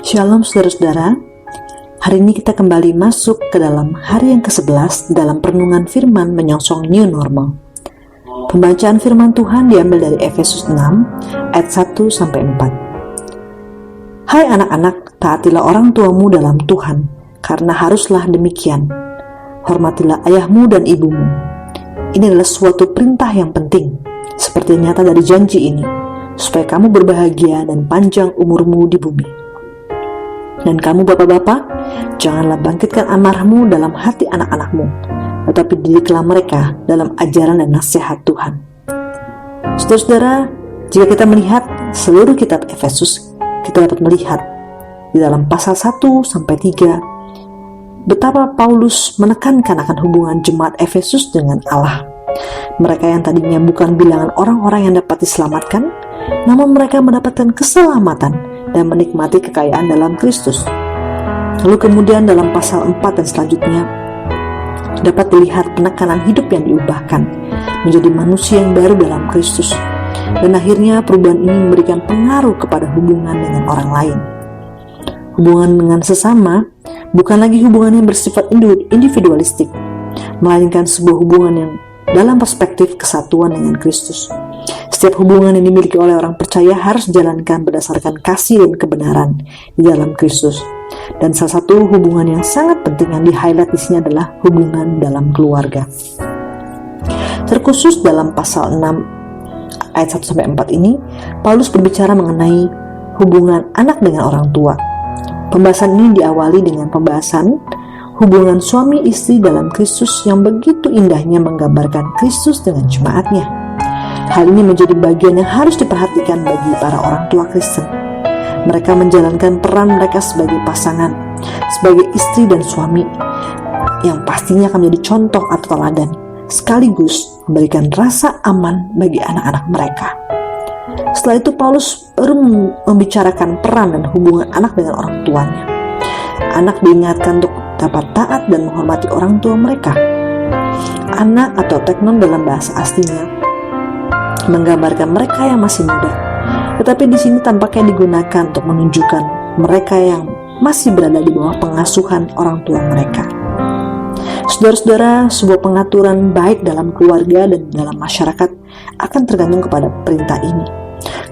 Shalom saudara-saudara, hari ini kita kembali masuk ke dalam hari yang ke-11 dalam perenungan firman menyongsong new normal. Pembacaan firman Tuhan diambil dari Efesus 6 ayat 1-4. Hai anak-anak, taatilah orang tuamu dalam Tuhan, karena haruslah demikian. Hormatilah ayahmu dan ibumu. Ini adalah suatu perintah yang penting, seperti nyata dari janji ini, supaya kamu berbahagia dan panjang umurmu di bumi. Dan kamu bapak-bapak, janganlah bangkitkan amarahmu dalam hati anak-anakmu, tetapi didiklah mereka dalam ajaran dan nasihat Tuhan. Saudara-saudara, jika kita melihat seluruh kitab Efesus, kita dapat melihat di dalam pasal 1-3 betapa Paulus menekankan akan hubungan jemaat Efesus dengan Allah. Mereka yang tadinya bukan bilangan orang-orang yang dapat diselamatkan, namun mereka mendapatkan keselamatan dan menikmati kekayaan dalam Kristus. Lalu kemudian dalam pasal 4 dan selanjutnya dapat dilihat penekanan hidup yang diubahkan menjadi manusia yang baru dalam Kristus. Dan akhirnya perubahan ini memberikan pengaruh kepada hubungan dengan orang lain. Hubungan dengan sesama bukan lagi hubungan yang bersifat individualistik, melainkan sebuah hubungan yang dalam perspektif kesatuan dengan Kristus. Setiap hubungan yang dimiliki oleh orang percaya harus dijalankan berdasarkan kasih dan kebenaran di dalam Kristus. Dan salah satu hubungan yang sangat penting yang di-highlight di sini adalah hubungan dalam keluarga. Terkhusus dalam pasal 6 ayat 1-4 ini, Paulus berbicara mengenai hubungan anak dengan orang tua. Pembahasan ini diawali dengan pembahasan hubungan suami istri dalam Kristus yang begitu indahnya menggambarkan Kristus dengan jemaatnya. Hal ini menjadi bagian yang harus diperhatikan bagi para orang tua Kristen. Mereka menjalankan peran mereka sebagai pasangan, sebagai istri dan suami, yang pastinya akan menjadi contoh atau teladan, sekaligus memberikan rasa aman bagi anak-anak mereka. Setelah itu Paulus baru membicarakan peran dan hubungan anak dengan orang tuanya. Anak diingatkan untuk dapat taat dan menghormati orang tua mereka. Anak atau teknon dalam bahasa aslinya menggambarkan mereka yang masih muda, tetapi di sini tampaknya digunakan untuk menunjukkan mereka yang masih berada di bawah pengasuhan orang tua mereka. Saudara-saudara, sebuah pengaturan baik dalam keluarga dan dalam masyarakat akan tergantung kepada perintah ini.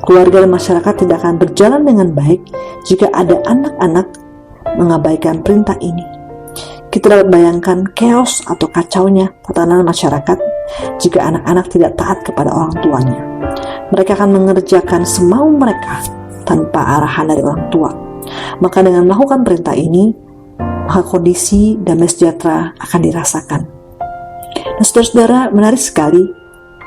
Keluarga dan masyarakat tidak akan berjalan dengan baik jika ada anak-anak mengabaikan perintah ini. Kita dapat bayangkan chaos atau kacaunya tatanan masyarakat jika anak-anak tidak taat kepada orang tuanya. Mereka akan mengerjakan semau mereka tanpa arahan dari orang tua. Maka dengan melakukan perintah ini, maka kondisi damai sejahtera akan dirasakan. Nah, saudara-saudara, menarik sekali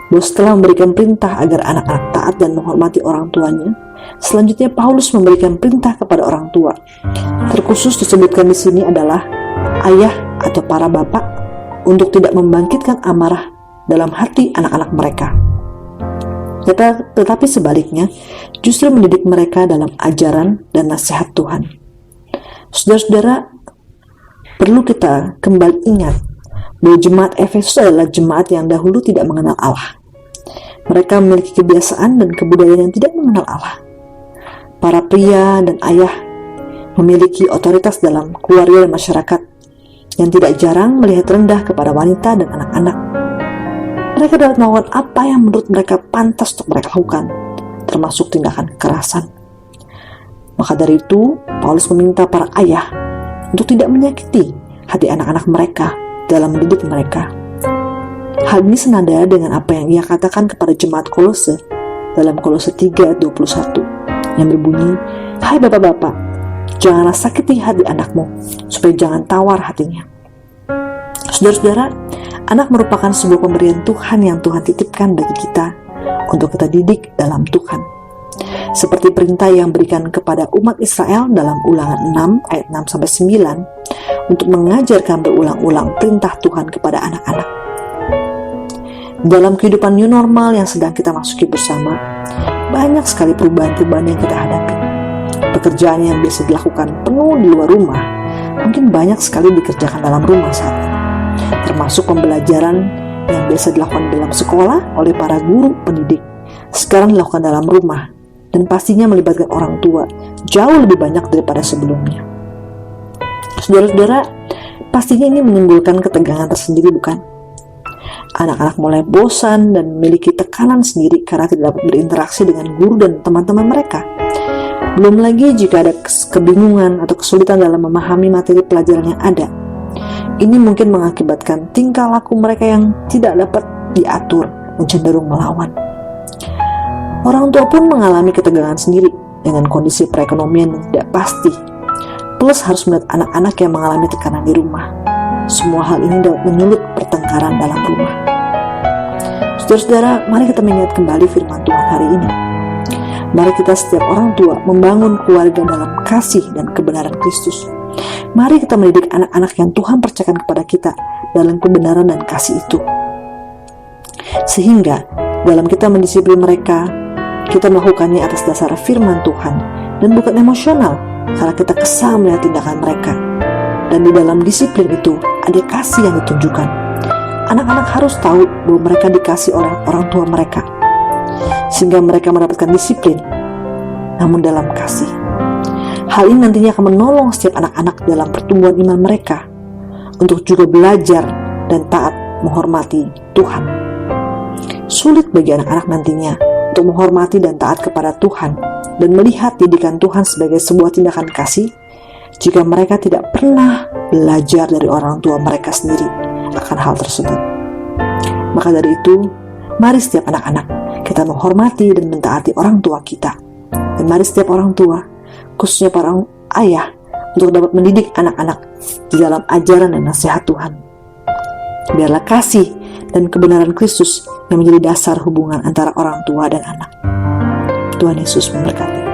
bahwa setelah memberikan perintah agar anak-anak taat dan menghormati orang tuanya, selanjutnya Paulus memberikan perintah kepada orang tua. Terkhusus disebutkan di sini adalah ayah atau para bapak untuk tidak membangkitkan amarah dalam hati anak-anak mereka. Tetapi sebaliknya, justru mendidik mereka dalam ajaran dan nasihat Tuhan. Saudara-saudara, perlu kita kembali ingat bahwa jemaat Efesus adalah jemaat yang dahulu tidak mengenal Allah. Mereka memiliki kebiasaan dan kebudayaan yang tidak mengenal Allah. Para pria dan ayah memiliki otoritas dalam keluarga dan masyarakat yang tidak jarang melihat rendah kepada wanita dan anak-anak. Mereka dapat melakukan apa yang menurut mereka pantas untuk mereka lakukan, termasuk tindakan kekerasan. Maka dari itu, Paulus meminta para ayah untuk tidak menyakiti hati anak-anak mereka dalam mendidik mereka. Hal ini senada dengan apa yang ia katakan kepada jemaat Kolose dalam Kolose 3:21 yang berbunyi, "Hai bapak-bapak, janganlah sakiti hati anakmu, supaya jangan tawar hatinya." Saudara-saudara, anak merupakan sebuah pemberian Tuhan yang Tuhan titipkan bagi kita untuk kita didik dalam Tuhan. Seperti perintah yang berikan kepada umat Israel dalam Ulangan 6 ayat 6-9 untuk mengajarkan berulang-ulang perintah Tuhan kepada anak-anak. Dalam kehidupan new normal yang sedang kita masuki bersama, banyak sekali perubahan-perubahan yang kita hadapi. Pekerjaan yang biasa dilakukan penuh di luar rumah, mungkin banyak sekali dikerjakan dalam rumah saat ini. Termasuk pembelajaran yang biasa dilakukan dalam sekolah oleh para guru pendidik, sekarang dilakukan dalam rumah dan pastinya melibatkan orang tua jauh lebih banyak daripada sebelumnya. Saudara-saudara, pastinya ini menimbulkan ketegangan tersendiri, bukan? Anak-anak mulai bosan dan memiliki tekanan sendiri karena tidak dapat berinteraksi dengan guru dan teman-teman mereka. Belum lagi jika ada kebingungan atau kesulitan dalam memahami materi pelajaran yang ada. Ini mungkin mengakibatkan tingkah laku mereka yang tidak dapat diatur dan cenderung melawan. Orang tua pun mengalami ketegangan sendiri dengan kondisi perekonomian yang tidak pasti. Plus harus melihat anak-anak yang mengalami tekanan di rumah. Semua hal ini dapat menyulut pertengkaran dalam rumah. Saudara-saudara, mari kita mengingat kembali firman Tuhan hari ini. Mari kita setiap orang tua membangun keluarga dalam kasih dan kebenaran Kristus. Mari kita mendidik anak-anak yang Tuhan percayakan kepada kita dalam kebenaran dan kasih itu. Sehingga dalam kita mendisiplin mereka, kita melakukannya atas dasar firman Tuhan dan bukan emosional karena kita kesal melihat tindakan mereka. Dan di dalam disiplin itu ada kasih yang ditunjukkan. Anak-anak harus tahu bahwa mereka dikasih oleh orang tua mereka, sehingga mereka mendapatkan disiplin, namun dalam kasih. Hal ini nantinya akan menolong setiap anak-anak dalam pertumbuhan iman mereka untuk juga belajar dan taat menghormati Tuhan. Sulit bagi anak-anak nantinya untuk menghormati dan taat kepada Tuhan dan melihat didikan Tuhan sebagai sebuah tindakan kasih jika mereka tidak pernah belajar dari orang tua mereka sendiri akan hal tersebut. Maka dari itu, mari setiap anak-anak kita menghormati dan mentaati orang tua kita. Dan mari setiap orang tua, khususnya para ayah, untuk dapat mendidik anak-anak di dalam ajaran dan nasihat Tuhan. Biarlah kasih dan kebenaran Kristus yang menjadi dasar hubungan antara orang tua dan anak. Tuhan Yesus memberkati.